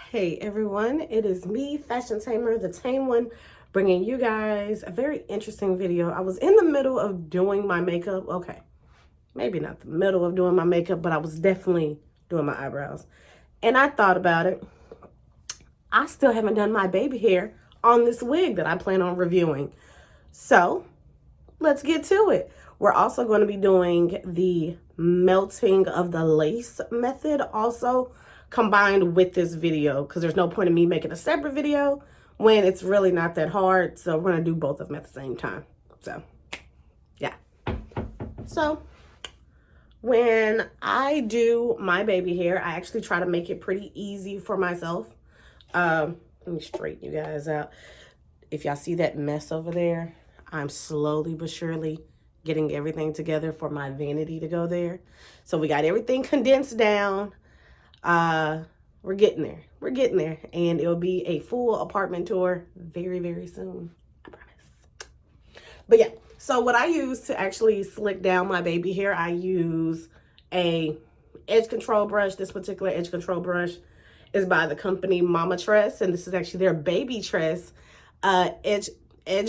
Hey everyone, it is me, Fashion Tamer, the Tame One, bringing you guys a very interesting video. I was in the middle of doing my makeup. Okay, maybe not the middle of doing my makeup, but I was definitely doing my eyebrows. And I thought about it. I still haven't done my baby hair on this wig that I plan on reviewing. So let's get to it. We're also going to be doing the melting of the lace method also combined with this video, because there's no point in me making a separate video when it's really not that hard. So we're going to do both of them at the same time. So yeah. So when I do my baby hair, I actually try to make it pretty easy for myself. Let me straighten you guys out. If y'all see that mess over there, I'm slowly but surely getting everything together for my vanity to go there. So we got everything condensed down. We're getting there. We're getting there. And it'll be a full apartment tour very, very soon. I promise. But yeah, so what I use to actually slick down my baby hair, I use a edge control brush. This particular edge control brush is by the company Mama Tress, and this is actually their baby tress edge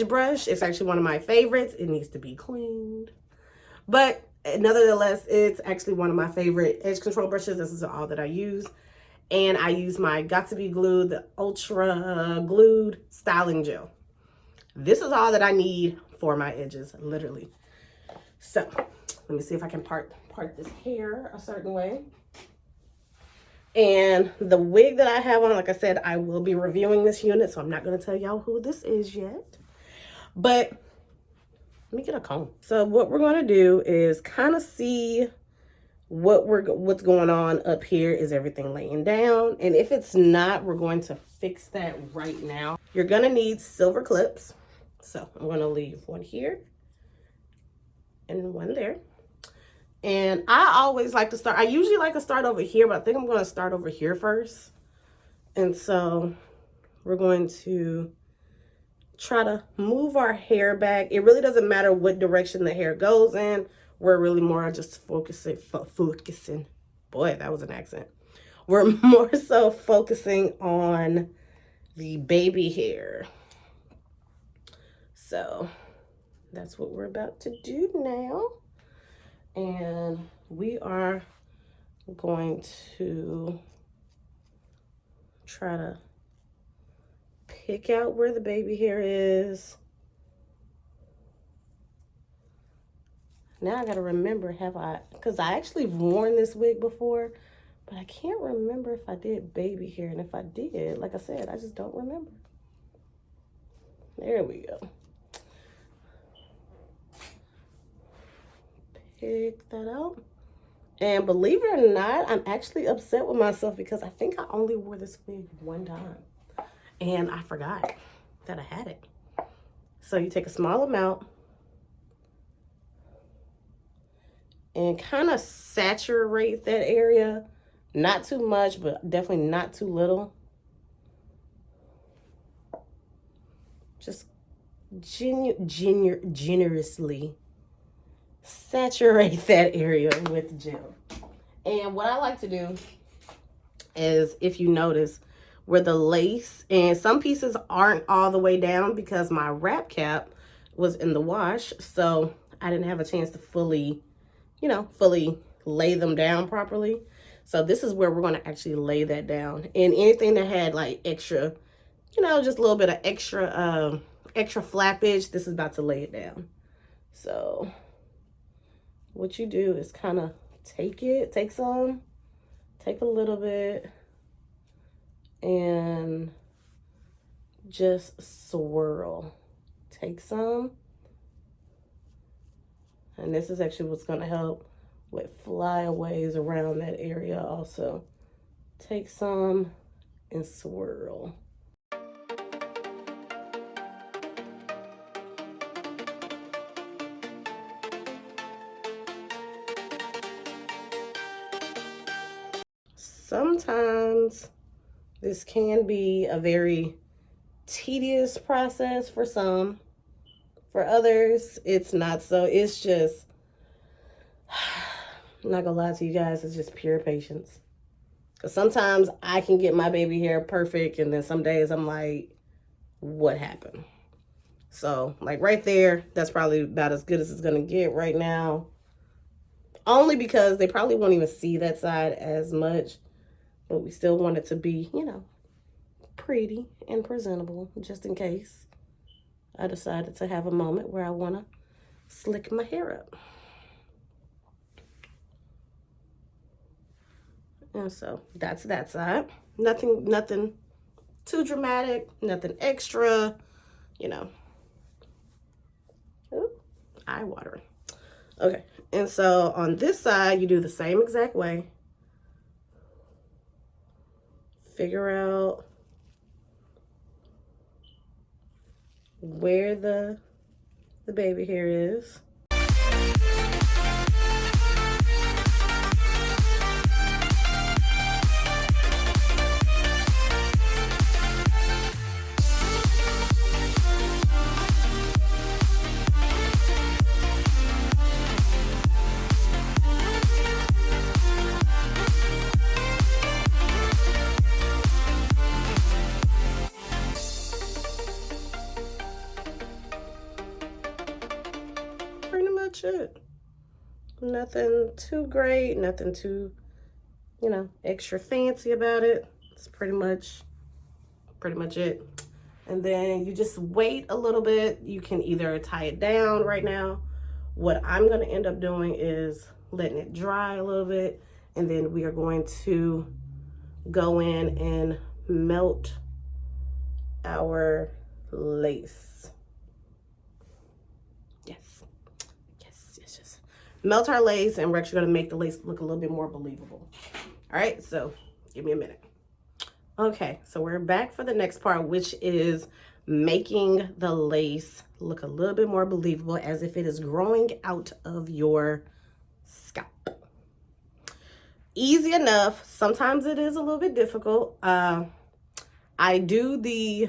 brush. It's actually one of my favorites. It needs to be cleaned, but nevertheless, it's actually one of my favorite edge control brushes. This is all that I use. And I use my Got2b Glued, the Ultra Glued Styling Gel. This is all that I need for my edges, literally. So let me see if I can part this hair a certain way. And the wig that I have on, like I said, I will be reviewing this unit, so I'm not going to tell y'all who this is yet. But let me get a comb. So what we're going to do is kind of see what's going on up here. Is everything laying down? And if it's not, we're going to fix that right now. You're going to need silver clips. So I'm going to leave one here and one there. And I always like to start, I usually like to start over here, but I think I'm going to start over here first. And so we're going to try to move our hair back. It really doesn't matter what direction the hair goes in. We're really more just focusing. Boy, that was an accent. We're more so focusing on the baby hair. So that's what we're about to do now. And we are going to try to pick out where the baby hair is. Now I gotta remember, because I actually worn this wig before, but I can't remember if I did baby hair. And if I did, like I said, I just don't remember. There we go. Pick that out. And believe it or not, I'm actually upset with myself because I think I only wore this wig one time. And I forgot that I had it. So you take a small amount and kind of saturate that area. Not too much, but definitely not too little. Just generously saturate that area with gel. And what I like to do is, if you notice, where the lace and some pieces aren't all the way down because my wrap cap was in the wash, so I didn't have a chance to fully lay them down properly. So this is where we're going to actually lay that down. And anything that had like extra, just a little bit of extra flappage, this is about to lay it down. So what you do is kind of take a little bit and just swirl. Take some. And this is actually what's going to help with flyaways around that area also. Take some and swirl. Sometimes this can be a very tedious process for some. For others, it's not so. It's just, I'm not gonna lie to you guys, it's just pure patience. Because sometimes I can get my baby hair perfect, and then some days I'm like, what happened? So, like right there, that's probably about as good as it's going to get right now. Only because they probably won't even see that side as much. But we still want it to be, you know, pretty and presentable, just in case I decided to have a moment where I want to slick my hair up. And so that's that side. Nothing too dramatic, nothing extra, you know. Ooh, eye watering. Okay, and so on this side, you do the same exact way. Figure out where the baby hair is. Pretty much it. Nothing too great, nothing too, you know, extra fancy about it. It's pretty much it. And then you just wait a little bit. You can either tie it down right now. What I'm going to end up doing is letting it dry a little bit, and then we are going to go in and melt our lace. Yes. Melt our lace, and we're actually going to make the lace look a little bit more believable. All right, so give me a minute. Okay, so we're back for the next part, which is making the lace look a little bit more believable, as if it is growing out of your scalp. Easy enough. Sometimes it is a little bit difficult. I do the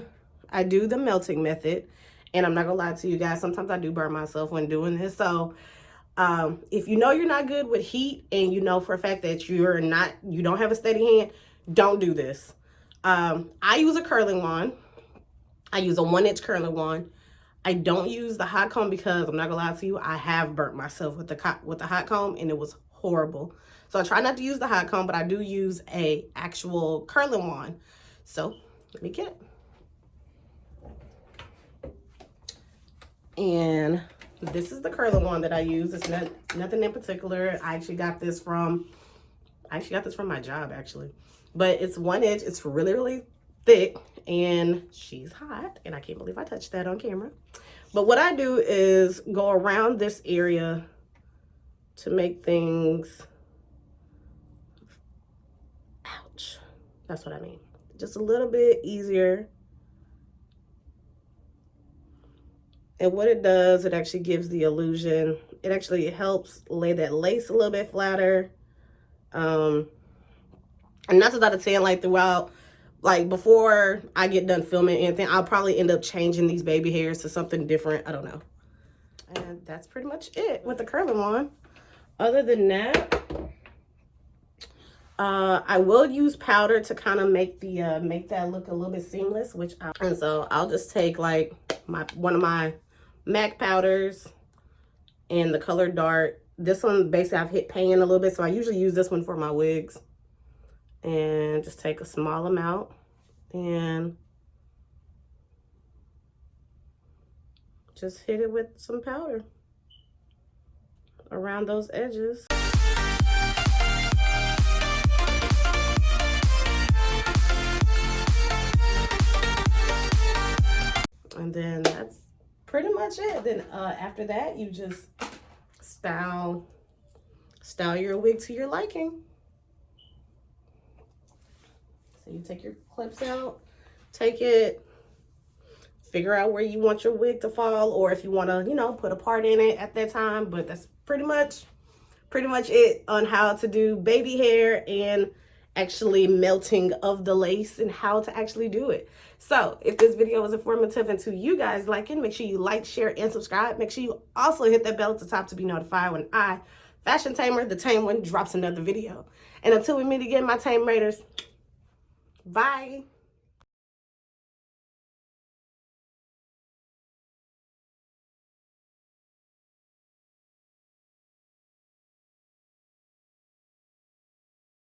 melting method, and I'm not gonna lie to you guys, sometimes I do burn myself when doing this. So if you know you're not good with heat, and you know for a fact that you don't have a steady hand, don't do this. I use a curling wand. I use a 1-inch curling wand. I don't use the hot comb because I'm not gonna lie to you, I have burnt myself with the hot comb, and it was horrible. So I try not to use the hot comb, but I do use a actual curling wand. So let me get it. And this is the curling wand that I use. It's nothing in particular. I actually got this from my job, actually. But it's 1 inch. It's really, really thick, and she's hot, and I can't believe I touched that on camera. But what I do is go around this area to make things, ouch, that's what I mean, just a little bit easier. And what it does, it actually gives the illusion, it actually helps lay that lace a little bit flatter. And that's out of 10, like throughout, like before I get done filming anything, I'll probably end up changing these baby hairs to something different. I don't know. And that's pretty much it with the curling wand. Other than that, I will use powder to kind of make that look a little bit seamless, and so I'll just take like one of my MAC powders in the color Dark. This one basically I've hit pan a little bit, so I usually use this one for my wigs. And just take a small amount and just hit it with some powder around those edges. And then that's pretty much it. Then after that, you just style your wig to your liking. So you take your clips out, take it, figure out where you want your wig to fall, or if you want to, you know, put a part in it at that time. But that's pretty much it on how to do baby hair and actually melting of the lace and how to actually do it. So if this video was informative and to you guys liking, make sure you like, share, and subscribe. Make sure you also hit that bell at the top to be notified when I, Fashion Tamer, the Tame One, drops another video. And until we meet again, my Tame Raiders, bye.